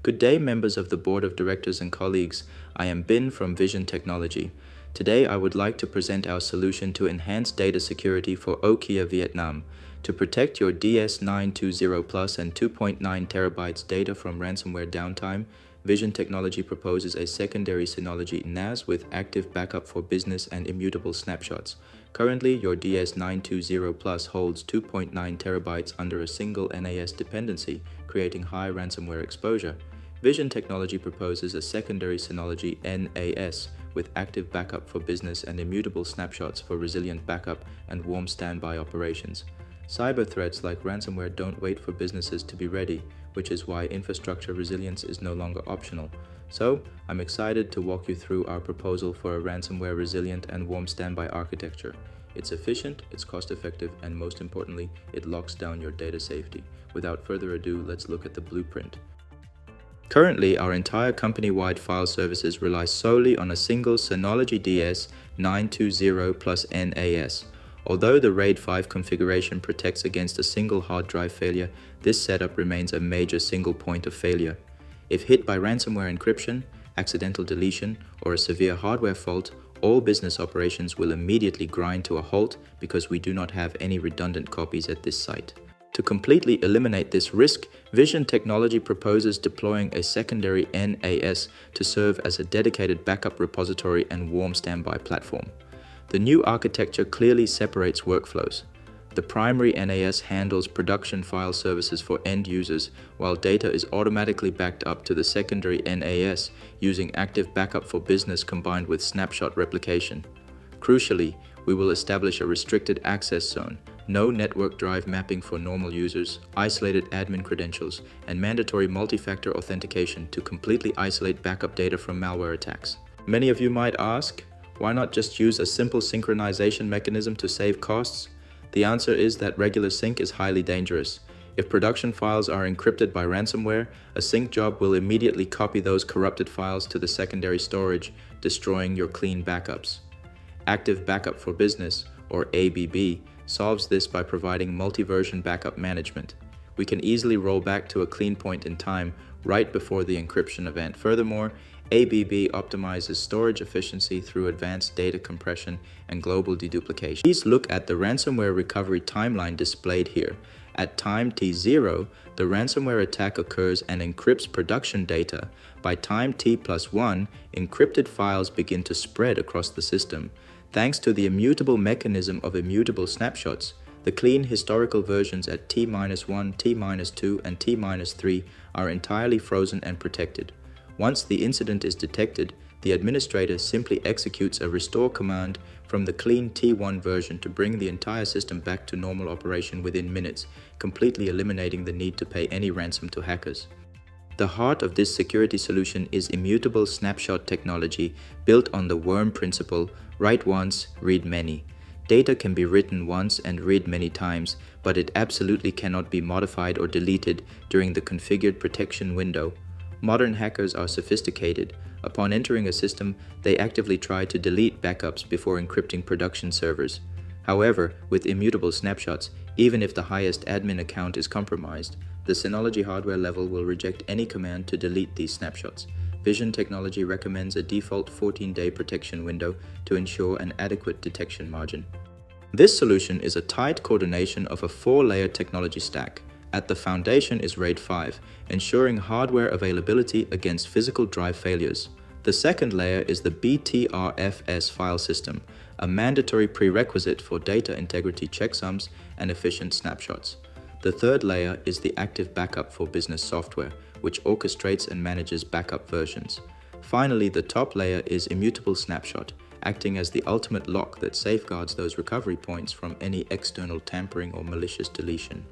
Good day, members of the Board of Directors and colleagues. I am Bin from Vision Technology. Today, I would like to present our solution to enhance data security for Nokia Vietnam. To protect your DS920 Plus and 2.9 terabytes data from ransomware downtime, Vision Technology proposes a secondary Synology NAS with active backup for business and immutable snapshots. Currently, your DS920 Plus holds 2.9 terabytes under a single NAS dependency, creating high ransomware exposure. Vision Technology proposes a secondary Synology NAS with active backup for business and immutable snapshots for resilient backup and warm standby operations. Cyber threats like ransomware don't wait for businesses to be ready, which is why infrastructure resilience is no longer optional. So, I'm excited to walk you through our proposal for a ransomware resilient and warm standby architecture. It's efficient, it's cost-effective, and most importantly, it locks down your data safety. Without further ado, let's look at the blueprint. Currently, our entire company-wide file services rely solely on a single Synology DS920 plus NAS. Although the RAID 5 configuration protects against a single hard drive failure, this setup remains a major single point of failure. If hit by ransomware encryption, accidental deletion, or a severe hardware fault, all business operations will immediately grind to a halt because we do not have any redundant copies at this site. To completely eliminate this risk, Vision Technology proposes deploying a secondary NAS to serve as a dedicated backup repository and warm standby platform. The new architecture clearly separates workflows. The primary NAS handles production file services for end users, while data is automatically backed up to the secondary NAS using active backup for business combined with snapshot replication. Crucially, we will establish a restricted access zone, no network drive mapping for normal users, isolated admin credentials, and mandatory multi-factor authentication to completely isolate backup data from malware attacks. Many of you might ask, why not just use a simple synchronization mechanism to save costs? The answer is that regular sync is highly dangerous. If production files are encrypted by ransomware, a sync job will immediately copy those corrupted files to the secondary storage, destroying your clean backups. Active Backup for Business, or ABB, solves this by providing multi-version backup management. We can easily roll back to a clean point in time right before the encryption event. Furthermore, ABB optimizes storage efficiency through advanced data compression and global deduplication. Please look at the ransomware recovery timeline displayed here. At time t0, the ransomware attack occurs and encrypts production data. By time t+1, encrypted files begin to spread across the system. Thanks to the immutable mechanism of immutable snapshots, the clean historical versions at t-1, t-2, and t-3 are entirely frozen and protected. Once the incident is detected, the administrator simply executes a restore command from the clean T1 version to bring the entire system back to normal operation within minutes, completely eliminating the need to pay any ransom to hackers. The heart of this security solution is immutable snapshot technology built on the worm principle, write once, read many. Data can be written once and read many times, but it absolutely cannot be modified or deleted during the configured protection window. Modern hackers are sophisticated. Upon entering a system, they actively try to delete backups before encrypting production servers. However, with immutable snapshots, even if the highest admin account is compromised, the Synology hardware level will reject any command to delete these snapshots. Vision Technology recommends a default 14-day protection window to ensure an adequate detection margin. This solution is a tight coordination of a 4-layer technology stack. At the foundation is RAID 5, ensuring hardware availability against physical drive failures. The second layer is the BTRFS file system, a mandatory prerequisite for data integrity checksums and efficient snapshots. The third layer is the active backup for business software, which orchestrates and manages backup versions. Finally, the top layer is immutable snapshot, acting as the ultimate lock that safeguards those recovery points from any external tampering or malicious deletion.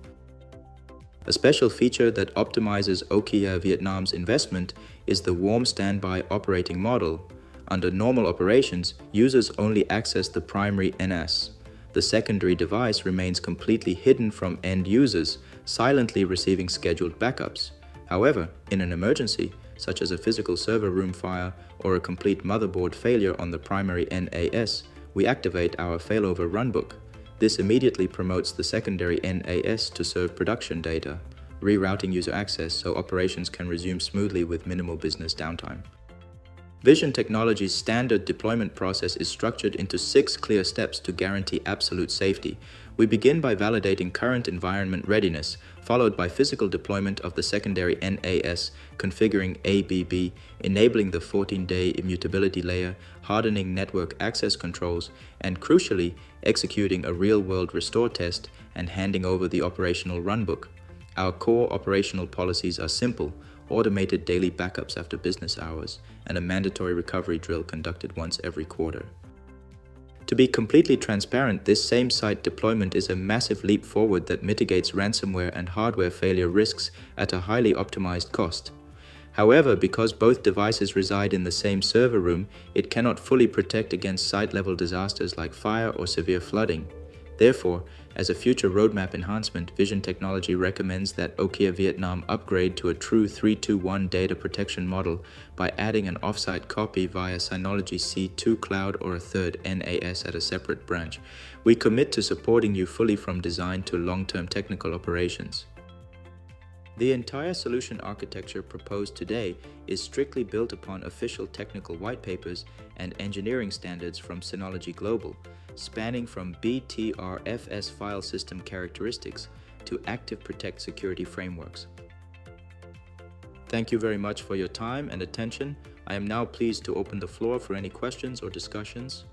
A special feature that optimizes Nokia Vietnam's investment is the warm standby operating model. Under normal operations, users only access the primary NAS. The secondary device remains completely hidden from end users, silently receiving scheduled backups. However, in an emergency, such as a physical server room fire or a complete motherboard failure on the primary NAS, we activate our failover runbook. This immediately promotes the secondary NAS to serve production data. rerouting user access so operations can resume smoothly with minimal business downtime. Vision Technology's standard deployment process is structured into 6 clear steps to guarantee absolute safety. We begin by validating current environment readiness, followed by physical deployment of the secondary NAS, configuring ABB, enabling the 14-day immutability layer, hardening network access controls, and crucially, executing a real-world restore test and handing over the operational runbook. Our core operational policies are simple: automated daily backups after business hours, and a mandatory recovery drill conducted once every quarter. To be completely transparent, this same site deployment is a massive leap forward that mitigates ransomware and hardware failure risks at a highly optimized cost. However, because both devices reside in the same server room, it cannot fully protect against site-level disasters like fire or severe flooding. Therefore, as a future roadmap enhancement, Vision Technology recommends that Nokia Vietnam upgrade to a true 3-2-1 data protection model by adding an offsite copy via Synology C2 Cloud or a third NAS at a separate branch. We commit to supporting you fully from design to long-term technical operations. The entire solution architecture proposed today is strictly built upon official technical white papers and engineering standards from Synology Global, spanning from BTRFS file system characteristics to Active Protect security frameworks. Thank you very much for your time and attention. I am now pleased to open the floor for any questions or discussions.